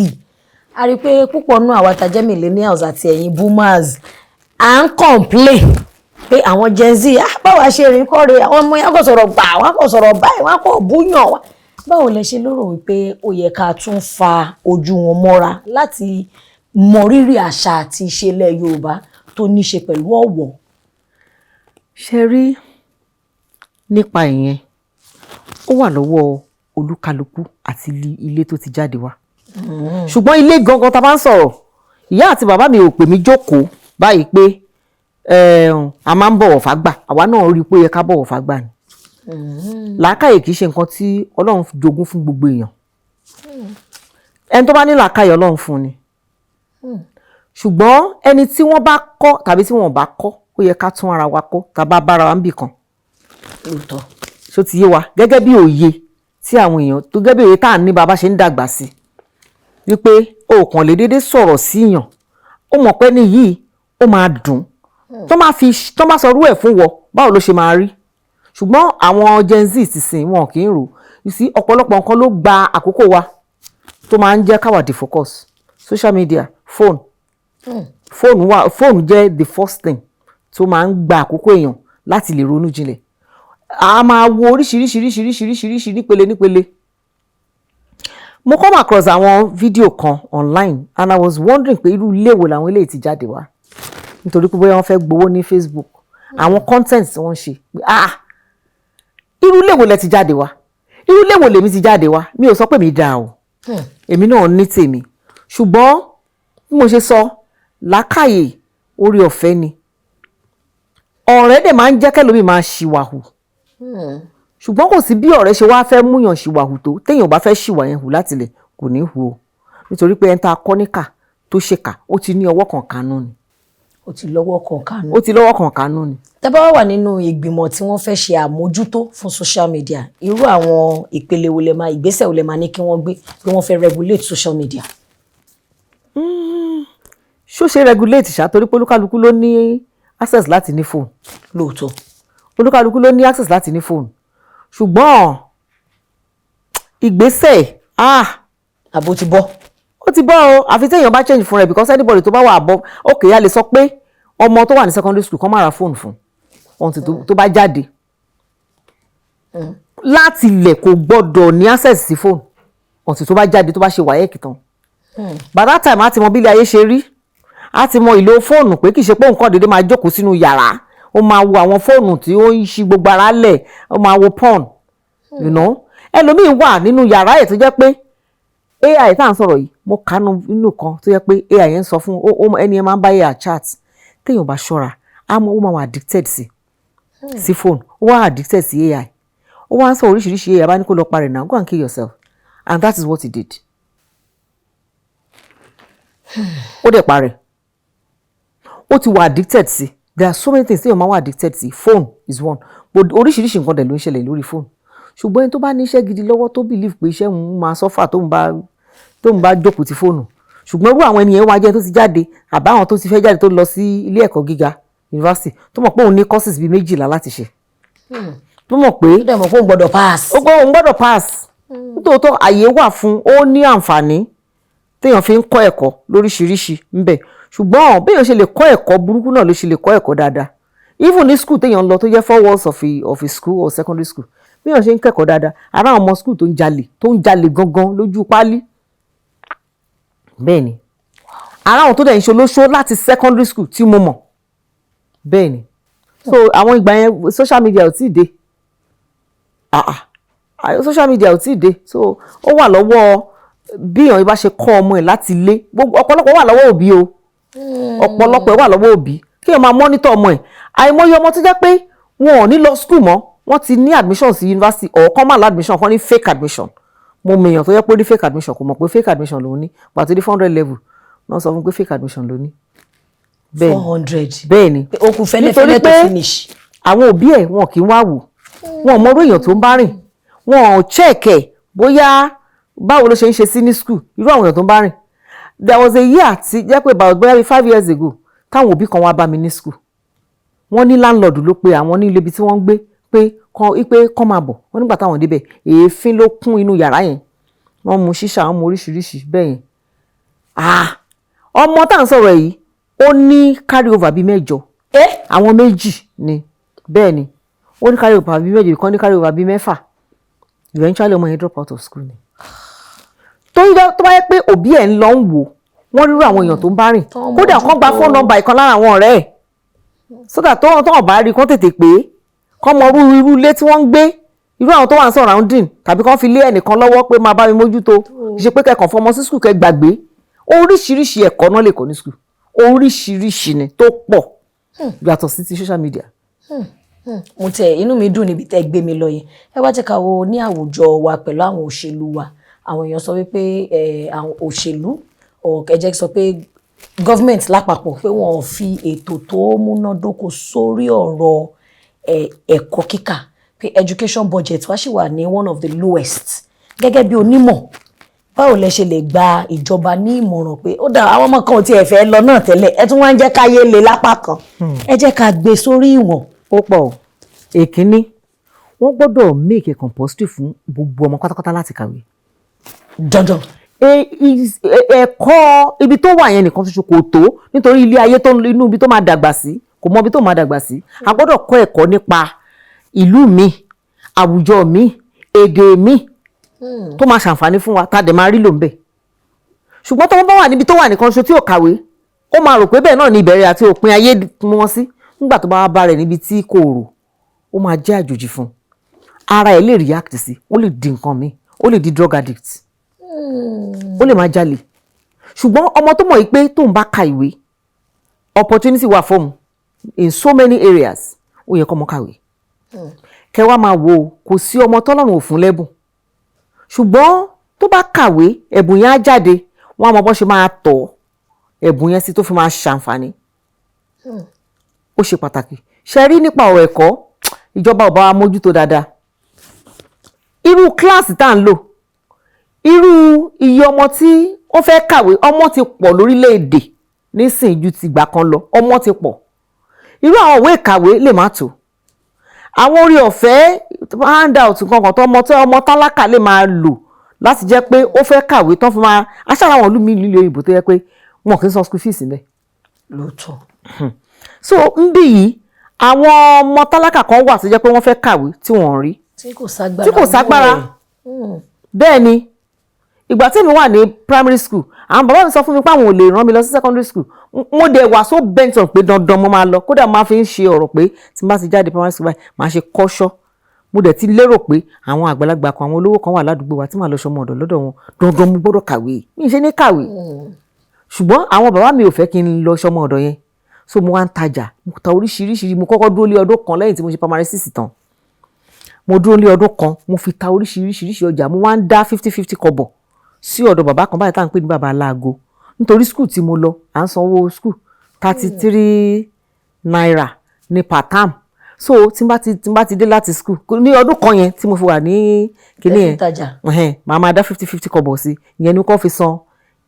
A rí i pé púpọ̀ nù àwa tá jẹ́ millennials àti ẹ̀yin boomers à ń complain pé àwọn Gen Z báwa ṣe rìn kọ́re àwọn ọmọ yẹn kò sọ̀rọ̀ gbà wọ́n kò sọ̀rọ̀ báyìí wọ́n kò búyàn wá. Báwo lẹ ṣe lérò wípé ó yẹ ká tún fa ojú wọn mọ́ra láti mọ rírì àṣà àti ìṣẹ̀lẹ̀ Yorùbá tó ní ṣe pẹ̀lú ọ̀wọ̀? Ṣe rí nípa ìyẹn ó wà lọ́wọ́ olúkálukú àti ilé tó ti jáde wá. Ṣùgbọ́n ilé gangan tá bá ń sọ̀rọ̀ ìyá àti bàbá mi ò pè mí jókòó báyìí pé a máa ń bọ̀wọ̀ fágbà àwa náà rí i pé ó yẹ ká bọ̀wọ̀ fágbà ni. Làákàyè kì í ṣe nǹkan tí Ọlọ́run jogún fún gbogbo èèyàn. Ẹni tó bá ní làákàyè Ọlọ́run fún ni. Ṣùgbọ́n ẹni tí wọ́n bá kọ́ tàbí tí wọ́n bá kọ́ ó yẹ ká tún ara wa kọ́ tá bá bára wa ń bì kan. Lóòótọ́. Ṣó ti yé wa gẹ́gẹ́ bí òye tí àwọn èèyàn tó gẹ́gẹ́ bí òye tá à ń ní bàbá ṣe ń dàgbà sí wípé o kàn lè déédéé sọ̀rọ̀ síyàn ó mọ̀ pé ní yìí ó máa dùn tó máa sọ irú ẹ̀ fún wọ báwo ló ṣe máa rí. Ṣùgbọ́n àwọn Gen Z ti sìn wọn kì í rò sí ọ̀pọ̀lọpọ̀ nǹkan ló gba àkókò wa tó máa ń jẹ́ káwa defocus social media phone jẹ́ the first thing tó máa ń gba àkókò èèyàn láti lè ronú jinlẹ̀. A máa wo oríṣiríṣi nípele. Mo come across àwọn fídíò kan online and I was wondering pé irú ilé wo làwọn eléyìí ti jáde wá nítorí pé bóyá wọ́n fẹ́ gbowó ní Facebook àwọn content tí wọ́n ṣe irú ilé wo lẹ ti jáde wá irú ilé wo lèmi ti jáde wá mi ò sọ pé mi dáa o èmi náà ní tèmi ṣùgbọ́n bí mo ṣe sọ làákàyè orí ọ̀fẹ́ ni ọ̀rẹ́ dẹ̀ máa ń jẹ́ kẹ́lòmíì máa ṣìwàhù ṣùgbọ́n kò sí bí ọ̀rẹ́ ṣe wá fẹ́ múyàn ṣìwàhù tó téèyàn bá fẹ́ ṣìwà yẹn hù látilẹ̀ kò ní hù o nítorí pé ẹni tá a kọ́ níkà tó ṣèkà ó ti ní ọwọ́ kan kanú ni. ó ti lọ́wọ́ kan kanú ni. Tẹ́ bá wà nínú ìgbìmọ̀ tí wọ́n fẹ́ ṣe àmójútó fún social media irú àwọn ìpele wo lẹ máa ìgbésẹ̀ wo lẹ máa ní kí wọ́n gbé bí wọ́n fẹ́ regulate social media. ṣó ṣe regulate ṣá torí pé olúkálukú ló ní access láti ní phone. Lóòótọ́. Olúkálukú ló ní access láti ní phone ṣùgbọ́n ìgbésẹ̀ àbò ti bọ́. Ó ti bọ́ o àfi téèyàn bá change fún rẹ̀ because anybody tó bá wà above okay a lè sọ pé ọmọ tó wà ní secondary school kó má ra phone fún ohun tó bá jáde láti ilẹ̀ kò gbọ́dọ̀ ní access sí phone ohun tó bá jáde tó bá ṣe wáyẹ̀kì tán. By that time a ti mọ bí ilé ayé ṣe rí a ti mọ ìlò fóònù pé kì í ṣe pé nǹkan dédé máa jókòó sínú yàrá ó máa wo àwọn fóònù tí ó ń ṣí gbogbo ara lẹ̀ ó máa wo porn ẹlòmíì wà nínú yàrá ẹ̀ tó jẹ́ pé AI tá à ń sọ̀rọ̀ yìí mo kánú inú kan tó jẹ́ pé AI yẹn ń sọ fún ẹni yẹn máa ń bá AI chat téèyàn bá ṣọ́ra ó máa wà addicted sí phone ó wà addicted sí AI ó wá ń sọ oríṣiríṣi AI bá ní kó lọ parẹ́ náà go and kill yourself and that is what he did. Ó dẹ̀ parẹ́ ó ti wà addicted sí there are so many things téèyàn máa wà addicted sí phone is one but oríṣiríṣi nǹkan dẹ̀ ló ń ṣẹlẹ̀ lórí phone ṣùgbọ́n ẹni tó bá ní iṣẹ́ gidi lọ́wọ́ tó believe pé iṣẹ́ òun máa suffer tóun bá jókòó ti fóònù ṣùgbọ́n irú àwọn ènìyàn wá jẹ́ tó ti jáde àbáwọn tó ti fẹ́ jáde tó lọ sí ilé ẹ̀kọ́ gíga university tó mọ̀ pé òun ní courses bíi 12 láti ṣe tó mọ̀ pé òun gbọ́dọ̀ pass. òun gbọ́dọ̀ pass nítòótọ́ àyè wà fún ó ní àǹfààní téèyàn fi ń kọ́ ẹ̀kọ́ lóríṣiríṣi ńbẹ̀ ṣùgbọ́n béèyàn ṣe lè kọ́ ẹ̀kọ́ burúkú náà ló ṣe lè kọ́ ẹ̀kọ́ dáadáa even ní school téèyàn lọ tó jẹ́ 4 walls of a school or secondary school béèyàn ṣe ń kẹ́kọ̀ọ́ dáadáa ara àwọn ọmọ school tó ń jalè gangan lójú páálí bẹ́ẹ̀ ni ara àwọn tó dẹ̀ ń ṣe olóṣó láti secondary school tí mo mọ̀ bẹ́ẹ̀ ni so àwọn ìgbà yẹn social media ò tí ì dé social media ò tí ì dé so ó wà lọ́wọ́ bí èèyàn bá ṣe kọ́ ọmọ ẹ̀ láti ilé ọ̀pọ̀lọpọ̀ wà lọ́wọ́ òbí o ọ̀pọ̀lọpọ̀ wà lọ́wọ́ òbí kí èèyàn máa monitor ọmọ ẹ̀ àìmọye ọmọ tó jẹ́ pé wọn ò ní lọ school mọ́ wọ́n ti ní admission sí university ọ̀kan máa lọ admission kan ní fake admission mo mèèyàn tó yẹ pé ó ní fake admission kò mọ̀ pé fake admission lòun ní pàtó ní 400 level náà sọ fún pé fake admission lòun ní. 400 bẹ́ẹ̀ ni okùn fẹ́lẹ́fẹ́lẹ́ tó finish. àwọn òbí ẹ̀ wọn kì í wá wò wọn ò mọ orí èèyàn tó ń bá rìn, wọn ò check ẹ̀ bóyá báwo ló ṣe ń ṣe sí ní school irú àwọn èèyàn tó ń bá rìn. There was a year tí jẹ́ pé about bóyá 5 years ago táwọn òbí kan wá bá mi ní school, wọ́n ní landlord ló pe àwọn ní ilé ibi tí wọ́n ń gbé pé kán máa bọ̀, wọ́n nígbà táwọn débẹ̀ èéfín ló kún inú yàrá yẹn, wọ́n mu ṣíṣà, wọ́n mu oríṣiríṣi bẹ́ẹ̀ yẹn. Ọmọ tá à ń sọ̀rọ̀ yìí ó ní carry over bíi 8, àwọn 2 ni bẹ́ẹ̀ ni ó ní carry over bíi 8, ìkan ní carry over bíi 6. Eventually ọmọ yẹn drop out of school ni. Tó bá yẹ pé òbí ẹ̀ ń lọ ń wò wọ́n rírú àwọn èèyàn tó ń bá rìn, kódà kán gba phone number ìkan lára àwọn ọ̀rẹ́ ẹ̀ so that tó bá rí kán tètè pé kán mọ irú ilé tí wọ́n ń gbé, irú àwọn tó wà ní surrounding, tàbí kán fi lé ẹnìkan lọ́wọ́ pé máa bá mi mójútó, ṣe pé kẹ́kàn fọmọ sí school kẹ́ gbàgbé. Oríṣiríṣi ẹ̀kọ́ náà lè kọ́ ní school, oríṣiríṣi ni tó pọ̀ yàtọ̀ sí ti social media. Mo tẹ inú mi dùn níbi tẹ́ gbé mi lọ yẹn. Ẹ wá jẹ́ ká wo ní àwùjọ wa pẹ̀lú àwọn òṣèlú wa. Àwọn èèyàn sọ wípé àwọn òṣèlú ẹ̀jẹ̀ sọ pé government lápapọ̀ pé wọ́n fi ètò tó múnádóko sórí ọ̀rọ̀ ẹ̀kọ́ kíkà, pé education budget wá sì wà ní one of the lowest. Gẹ́gẹ́ bí onímọ̀, báwo lẹ ṣe lè gba ìjọba ní ìmọ̀ràn pé ó dà àwọn ọmọ kan ò tiẹ̀ fẹ́ lọ náà tẹ́lẹ̀, ẹ tún wá ń jẹ́ káyé le lápá kan, ẹ jẹ́ ká gbé sórí ìwọ̀n. Ó pọ̀ èkínní wọ́n gbọ́dọ̀ make a compulsory fún gbogbo ọmọ pátápátá láti kàwé. Dandan. Ẹ̀kọ́ ibi tó wà yẹn nìkan ṣoṣo kò tó, nítorí ilé ayé tó inú ibi tó máa dàgbà sí kò mọ ibi tó máa dàgbà sí. A gbọ́dọ̀ kọ́ ẹ̀kọ́ nípa ìlú mi, àwùjọ mi, èdè mi tó máa ṣàǹfààní fún wa tá a dẹ̀ máa rí lò ń bẹ̀. Ṣùgbọ́n tó bá wà níbi tó wà nìkan ṣoṣo tí ò kàwé, ó máa rò pé bẹ́ẹ̀ náà ni ìbẹ̀rẹ̀ àti òpin ayé mú wọn sí. Nígbà tó bá bá rẹ̀ níbi tí kò rò, ó máa jẹ́ àjòjì fún un. Ara ẹ̀ lè react sí, ó lè di nǹkan mi, ó lè di drug addict, ó lè máa jalè. Ṣùgbọ́n ọmọ tó mọ̀ yìí pé tóun bá ka ìwé, opportunity wà fóun in so many areas, ó yẹ kó mọ kàwé. Kẹ́ wá máa wò ó, kò sí ọmọ tọ́lọ́run ò fún lẹ́bùn. Ṣùgbọ́n tó bá kàwé, ẹ̀bùn yẹn á jáde, wọ́n á mọ bó ṣe máa tọ́ ẹ̀bùn yẹn sí tó fi máa ṣàǹfààní. Ó ṣe pàtàkì. Ṣe rí nípa ọ̀rọ̀ ẹ̀kọ́, ìjọba ò bá wa mójútó dáadáa. Irú kíláàsì tá à ń lò, irú iye ọmọ tí ó fẹ́ kàwé, ọmọ ti pọ̀ lórílẹ̀‐èdè nísìnyí ju ti ìgbà kan lọ, ọmọ ti pọ̀. Irú àwọn ìwé ìkàwé lè má tó. Àwọn orí ọ̀fẹ́ handout kankan tó ọmọ tálákà lè máa lò láti jẹ́ pé ó fẹ́ kàwé tán fún máa aṣáájú àwọn ìlú mi nílé òyìnbó tó yẹ pé wọn kì í san school fees níbẹ̀. Lóòótọ́. So níbí yìí àwọn ọmọ tálákà kan wà tó jẹ́ pé wọ́n fẹ́ kàwé tí wọ́n rí. Tí kò ságbára. Bẹ́ẹ̀ ni ìgbà tí mi wà ní primary school, àwọn bàbá mi sọ fún mi pé àwọn ò lè rán mi lọ sí secondary school. Mo dẹ̀ wà so bent on pé dandan mo máa lọ, kódà máa fi ń ṣe ọ̀rọ̀ pé tí n bá ti jáde primary school báyìí máa ṣe kọ́ṣọ́. Mo dẹ̀ ti lérò pé àwọn àgbàlagbà kan, àwọn olówó kan wà ládùúgbò wa tí màá lọ ṣọmọ ọ̀dọ̀ lọ́dọ̀ wọn, dandan mo gbọ́dọ̀ kàwé. Mi ṣe ní kàwé. Ṣùgbọ́n àwọn bàbá mi ò fẹ́ kí n lọ ṣọmọ ọ̀dọ̀ yẹn. So mo wá ń tajà, mo ta oríṣiríṣi, mo kọ́kọ́ dúró lé ọdún kan lẹ́yìn tí mo ṣe primary 6 tán. Mo dúró lé ọdún kan, mo fi ta oríṣiríṣi ọjà, mo wá ń dá 50-50 kọ́bọ̀ sí ọ̀dọ̀ bàbá kan báyìí tá à ń pè ní bàbá aláago. Nítorí school tí mo lọ, à ń sanwó school 33 naira ní per term. So tí n bá ti dé láti school ní ọdún kan yẹn tí mo fi wà ní kíní yẹn, màá máa dá 50-50 kọ́bọ̀ sí. Ìyẹn ni kò fi san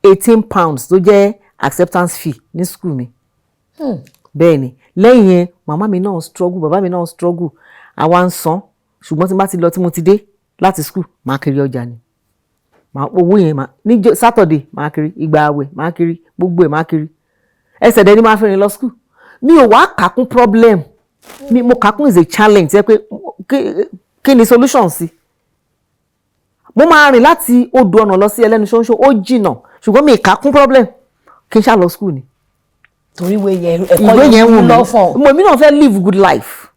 18 pounds tó jẹ́ acceptance fee ní school mi. Bẹ́ẹ̀ ni lẹ́yìn yẹn màmá mi náà struggle, bàbá mi náà struggle, àwa ń san. Ṣùgbọ́n tí n bá ti lọ tí mo ti dé láti school, màá kiri ọjà ni. Owó yẹn ní Saturday máa kiri, ìgbà àwẹ̀ máa kiri, gbogbo ẹ̀ máa kiri. Ẹsẹ̀ dẹ̀ ni máa fi rìn lọ school. Mi ò wá kàkún problem, mo kàkún is a challenge, ẹ pé kí ni solution sí. Mo máa rìn láti odò ọ̀nà lọ sí ẹlẹ́nu ṣóńṣó, ó jìnà, ṣùgbọ́n mi kàkún problem kí n ṣá lọ school ni. Torí ìwé yẹn wù mí. Mo náà fẹ́ live good life.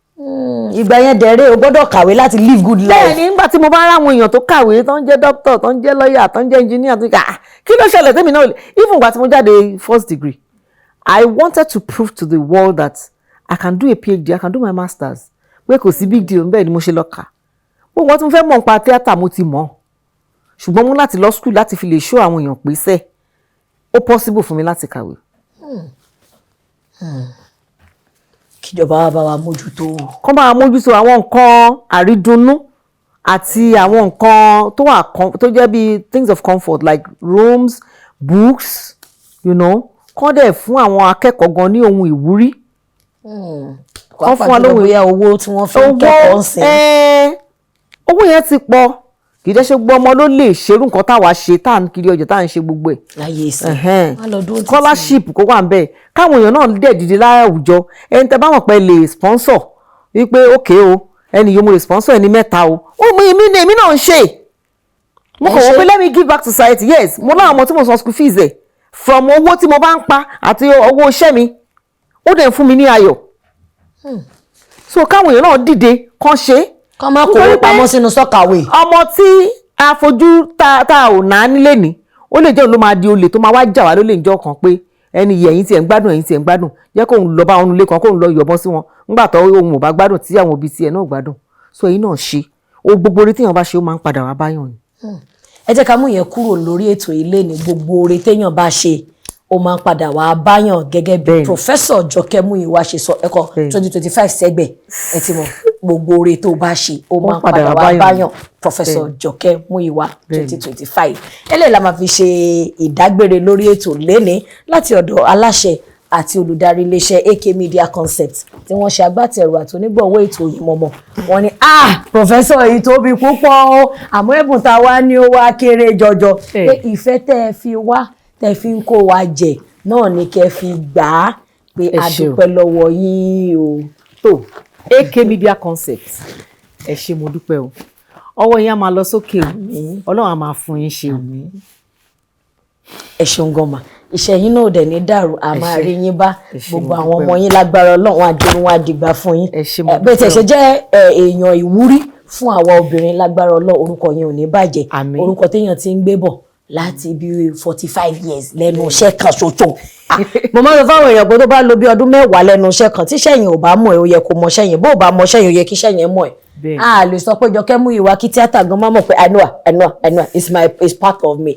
Ìgbà yẹn dẹ̀rẹ́ o gbọ́dọ̀ kàwé láti live good life. Bẹ́ẹ̀ni nígbà tí mo bá ráwọn èèyàn tó kàwé tó ń jẹ́ doctor, tó ń jẹ́ lawyer, tó ń jẹ́ engineer, tó ń kà kí ló ṣẹlẹ̀ tèmi náà. Even ìgbà tí mo jáde first degree, I wanted to prove to the world that I can do a PhD, I can do my masters. Pé kò sí big deal, bẹ́ẹ̀ ni mo ṣe lọ kà. Gbogbo wọn tí mo fẹ́ mọ̀ nípa theatre mo ti mọ̀. Ṣùgbọ́n mo láti lọ school láti fi lè show àwọn èèyàn pé sẹ́ ó possible fún mi láti kàwé. kíjọba wa bá wa mójútó. kọ́ bá wa mójútó àwọn nǹkan àrídùnnú àti àwọn nǹkan tó jẹ́ bí things of comfort like rooms, books, kọ́ dẹ̀ fún àwọn akẹ́kọ̀ọ́ gan ní ohun ìwúrí. Kọ́ fún wọn lóhùn bóyá owó tí wọ́n fi ń kẹ́kọ̀ọ́ sí. Owó yẹn ti pọ̀ kì í jẹ́ ṣe gbọ́ ọmọ ló lè ṣerú nǹkan táwa ṣe tá à ń kiri ọjà tá à ń ṣe gbogbo ẹ̀. láyé ìsìn scholarship kó wà ń bẹ̀ káwọn èèyàn náà dẹ̀ dìde láwùjọ ẹni tẹ́ bá mọ̀ pé lè sponsor wípé ókè o ẹni yóò mo lè sponsor ẹni 3 o èmi náà ń ṣe mo kàn wọ́n pé let me give back to society. Yes, mo láwọn ọmọ tí mo san school fees ẹ̀ from owó tí mo bá ń pa àti owó iṣẹ́ mi ó dẹ̀ ń fún mi ní ayọ̀. So káwọn èèyàn náà dìde kán ṣe. Kán má kó pamọ́ sínú sọ́kàwé. Ọmọ tí a fojú tá ò ná nílé ní ó lè jẹ́ òun ló máa di olè tó máa wá jà wá ló lè jọ kan pé ẹni yìí ẹ̀yin tí ẹ̀ ń gbádùn jẹ́ kóun lọ bá wọn nílé kan kóun lọ yọ̀bọ̀n sí wọn nígbà tó ohun ò bá gbádùn tí àwọn òbí tiẹ̀ náà gbádùn. So èyí náà ṣe gbogbo oore téèyàn bá ṣe ó máa ń padà wá báyàn ni. Ẹ jẹ́ ká mú yẹn kúrò lórí ètò ilé ní gbogbo oore téèyàn bá ṣe ó máa ń padà wá báyàn gẹ́gẹ́ bí Professor Jọkẹ́ Múyìwá ṣe sọ ẹ̀kọ́ 2025 sẹ́gbẹ̀ ẹ ti mọ̀ gbogbo oore tó bá ṣe ó máa ń padà wá báyàn Professor Jọkẹ́ Múyìwá 2025. Eléyìí la máa fi ṣe ìdágbére lórí ètò léni láti ọ̀dọ̀ aláṣẹ àti olùdarí iléeṣẹ́ AK Media Concept tí wọ́n ṣe agbátẹrù àti onígbọ̀wọ́ ètò Oyinmomo. Wọ́n ní Professor yìí tóbi púpọ̀ o àmọ́ ẹ̀bùn tá a wá ní ó wá kéré jọjọ pé ìfẹ́ tẹ́ ẹ fi wá tẹ́ fi ń kó wa jẹ náà ni kẹ́ fi gbà á pé a dúpẹ́ lọ́wọ́ yín o. tó AK Media Concept ẹ ṣé mo dúpẹ́ o ọwọ́ yín á máa lọ sókè o Ọlọ́run á máa fún yín ṣe o. Ẹ ṣeun gan-an iṣẹ́ yín náà dẹ̀ ní dàrú a máa rí yín bá gbogbo àwọn ọmọ yín lágbára Ọlọ́run àjẹrún wọn àdìgbà fún yín bẹ́ẹ̀ tẹ̀ ṣe jẹ́ èèyàn ìwúrí fún àwa obìnrin lágbára Ọlọ́run orúkọ yín ò ní bàjẹ́ orúkọ téèyàn ti ń gbé bọ̀ láti bí 45 years lẹ́nu iṣẹ́ kan ṣoṣo. Mo máa ń sọ fáwọn èèyàn pé tó bá lò bí ọdún 10 lẹ́nu iṣẹ́ kan tí sẹ́yìn ò bá mọ̀ ẹ̀ ó yẹ kó mọ̀ sẹ́yìn bó bá mọ̀ sẹ́yìn ó yẹ kí sẹ́yìn mọ̀ ẹ̀. A lè sọ pé Jọkẹ́ Múyìwá kí tíátà gan máa mọ̀ pé I know it's part of me.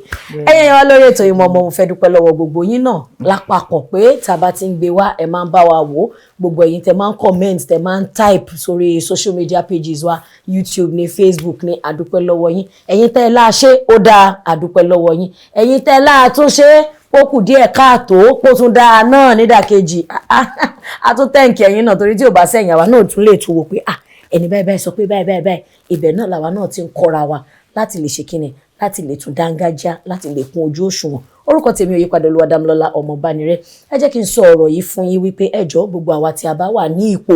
Ẹ̀yin yẹn wá lórí ètò Oyinmomo mo fẹ́ dúpẹ́ lọ́wọ́ gbogbo yín náà lápapọ̀ pé tá a bá ti ń gbé wá ẹ máa ń bá wa wò gbogbo ẹ̀yin tẹ máa ń comment tẹ máa ń type sórí social media pages wa YouTube ní Facebook ní àdúpẹ́ lọ́wọ́ yín ẹ̀yin tẹ́ láṣẹ ó dáa àdúpẹ́ lọ́wọ́ yín ẹ̀yin tẹ́ láàtúnṣe ó kù díẹ̀ káàtó kó tún dáa náà nídàkejì a tún tẹ̀ǹkì ẹ̀yin náà torí tí ò bá sẹ́yìn àwa náà tún lè tún wò pé ẹni báyìí sọ pé báyìí ibẹ̀ náà làwa náà ti ń kọ́ra wa láti lè ṣe kíni láti lè tún dángájá láti lè kún ojú òṣùwọ̀n. Orúkọ tèmi ò yípadà Olúwadámilọ́lá Ọmọbánirẹ́. Ẹ jẹ́ kí n sọ ọ̀rọ̀ yìí fún yín wípé ẹ jọ̀ọ́ gbogbo àwa tí a bá wà ní ipò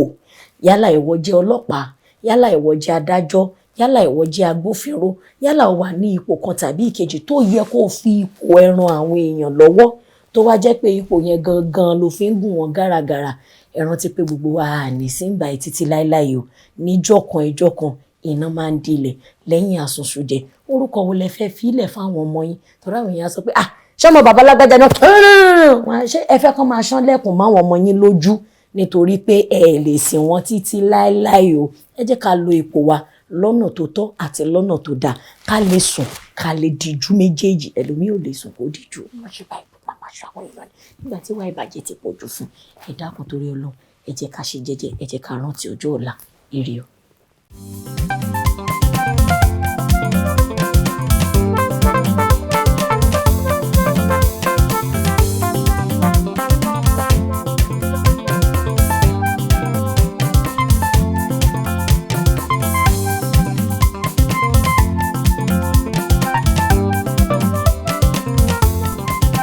yálà ìwọ jẹ́ ọlọ́pàá yálà ìwọ jẹ́ adájọ́ yálà ìwọ jẹ́ agbófinró yálà ó wà ní ipò kan tàbí ìkejì tó yẹ kó fi ipò ẹ ran àwọn èèyàn lọ́wọ́ tó wá jẹ́ pé ipò yẹn gangan ló fi ń gùn wọn gáragàrà ẹ rántí pé gbogbo wa ní síngbà títí láíláí o níjọ́ kan iná máa ń dilẹ̀ lẹ́yìn àsùnṣùjẹ orúkọ wo lẹ fẹ́ fílẹ̀ fáwọn ọmọ yín torí àwọn èèyàn sọ pé ṣé ọmọ bàbá lágbájá náà ṣé ẹ fẹ́ kán máa ṣán lẹ́kùn máwọn ọmọ yín lójú nítorí pé ẹ lè sìn wọ́n títí láíláí o ẹ jẹ́ ká lo ipò wa lọ́nà tó tọ́ àti lọ́nà tó dáa ká lè sùn ká lè díjú méjèèjì ẹlòmíì ò lè sùn kó díjú má ṣe báyìí má ṣe àwọn èèyàn nígbà tí wàá ìbàjẹ́ ti pọ̀ jù fún ẹ dákun torí Ọlọ́run ẹ jẹ́ ká ṣe jẹ́jẹ́ ẹ jẹ́ ká rántí ọjọ́ ọ̀la ire o.